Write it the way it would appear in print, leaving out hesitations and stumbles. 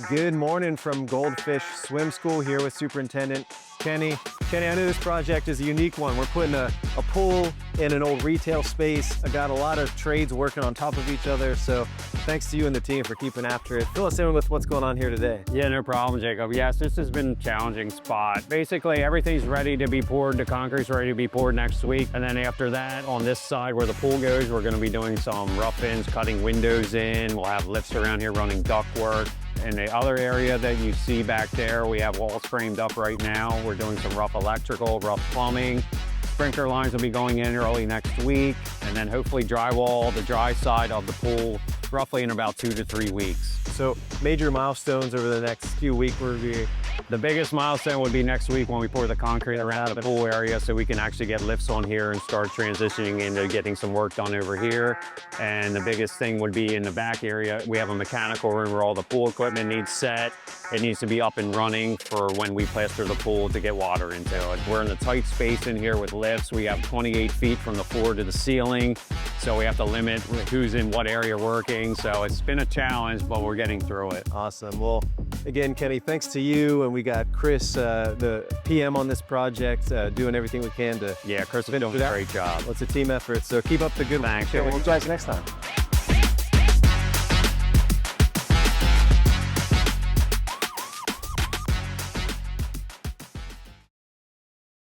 Good morning from Goldfish Swim School here with Superintendent Kenny. Kenny, I know this project is a unique one. We're putting a pool in an old retail space. I got a lot of trades working on top of each other, so thanks to you and the team for keeping after it. Fill us in with what's going on here today. Yeah, no problem, Jacob. Yes, this has been a challenging spot. Basically, everything's ready to be poured. The concrete's ready to be poured next week. And then after that, on this side where the pool goes, we're gonna be doing some rough-ins, cutting windows in. We'll have lifts around here running ductwork. In the other area that you see back there, we have walls framed up right now. We're doing some rough electrical, rough plumbing. Sprinkler lines will be going in early next week, and then hopefully drywall the dry side of the pool roughly in about 2 to 3 weeks. So major milestones over the next few weeks will be. The biggest milestone would be next week when we pour the concrete around the pool area so we can actually get lifts on here and start transitioning into getting some work done over here. And the biggest thing would be in the back area. We have a mechanical room where all the pool equipment needs set. It needs to be up and running for when we plaster the pool to get water into it. We're in a tight space in here with lifts. We have 28 feet from the floor to the ceiling. So we have to limit who's in what area working. So it's been a challenge, but we're getting through it. Awesome. Well, again, Kenny, thanks to you. And we got Chris, the PM on this project, doing everything we can to. Yeah, Chris is doing a great job. Well, it's a team effort. So keep up the good work. Thanks. We'll try next time.